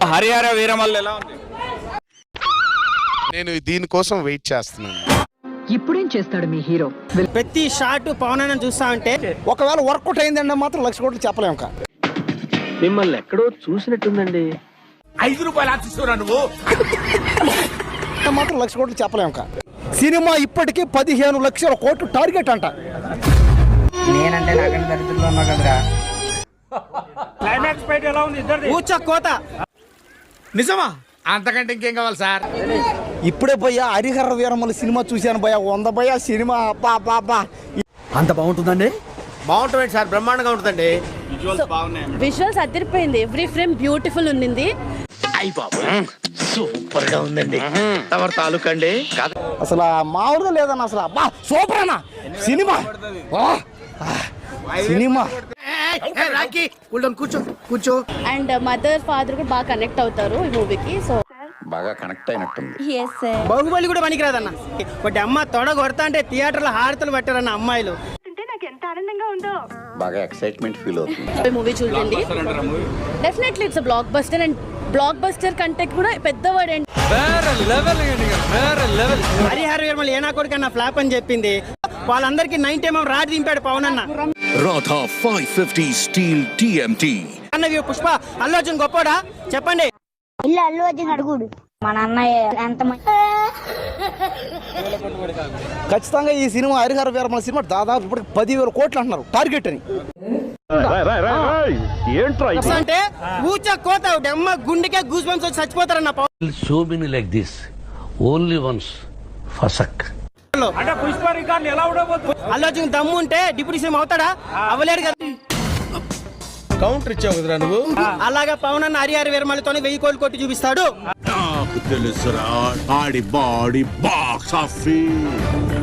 హరిహర వీరమల్లు ఎలా ఉంది? నేను దీనికోసం వెయిట్ చేస్తున్నాను. ఇప్పుడేం చేస్తాడు మీ హీరో? ప్రతి షాట్ పవన్ అన్న చూస్తా ఉంటే ఒకవేళ వర్కౌట్ అయిందంటే మాత్రం 1,00,000 కోట్లు చెప్పలేము. మిమ్మల్ని ఎక్కడో చూసినట్టుందండి. 5 రూపాయలు ఆశిస్తున్నా నువ్వు మాత్రం 1,00,000 కోట్లు చెప్పలేము. సినిమా ఇప్పటికీ 15,00,000 కోట్లు టార్గెట్ అంట. నేనంటే నాకంటే దరిద్రంలో ఉన్నా కదరా. క్లైమాక్స్ ఫైట్ ఎలా ఉంది ఇద్దరిది? ఊచ కోత. నిజమా? అంతకంటే ఇంకేం కావాలి సార్? ఇప్పుడే భయ్యా హరిహర వీరమల్లు సినిమా చూశాను భయ్యా. 100 భయ్యా సినిమా. అబ్బా అంత బాగుంటుందండి? బాగుంటుంది సార్, బ్రహ్మాండంగా ఉంటుందండి. విజువల్స్ అదిరిపోయింది. ఎవ్రీ ఫ్రేమ్ బ్యూటిఫుల్ ఉండింది. అయ్యి బాబు సూపర్ గా ఉందండి. ఎవరి తాలూకా అండి? అసలు మామూలుగా లేదన్న. అసలు అబ్బా సూపర్ అన్న సినిమా. సినిమా కూర్చో. అండ్ మదర్ ఫాదర్ కూడా బాగా కనెక్ట్ అవుతారు ఈ మూవీకి. సో బాగా కనెక్ట్ అయినట్టుంది. బాహుబలి కూడా పనికిరాదన్న. ఒకటి అమ్మ తొడ కొడతా అంటే థియేటర్లో హారతలు పట్టారన్న అమ్మాయిలు. నాకు ఎంత ఆనందంగా ఉందో. బాగా ఎక్సైట్మెంట్ ఫీల్ అవుతుంది. మూవీ చూడండి, definitely it's block buster. And block buster కంటే కూడా పెద్దవాడు అండి. హరిహర వీరమల్లు ఏనా కొడుకన్నా ఫ్లాప్ అని చెప్పింది. వాళ్ళందరికీ 90mm రాడ్ దింపాడు పవన్ అన్న. రాధా 550 స్టీల్ TMT అన్న పుష్ప అల్లు అర్జున్ గొప్పోడా చెప్పండి? ఇల్లు అల్లు అర్జున్ అడుగుడు మన అన్నయ్య ఎంత ఖచ్చితంగా ఈ సినిమా హరిహర వీరమల్లు సినిమా దాదాపు ఇప్పుడు 10,000 కోట్లు అంటున్నారు టార్గెట్ అని. అంటే ఊచ కోత అమ్మ గుండెకే గూస్ బంప్స్ వచ్చి చచ్చిపోతారన్న Pawan. So many like this only once ఫసక్. అంటే పుష్ప రికార్డులు ఎలా ఉండబోతుంది? అల్లు అర్జున్ దమ్ము ఉంటే డిప్యూటీ సీఎం అవుతాడా? అవ్వలేడు కదా. కౌంటర్ ఇచ్చావు కదరా నువ్వు. అలాగా పవన్ అన్న హరిహర వీరమల్లుతో 1000 కోట్లు కొట్టి చూపిస్తాడు. నాకు తెలుసురా ఆడి బాడీ బాక్స్ ఆఫీస్.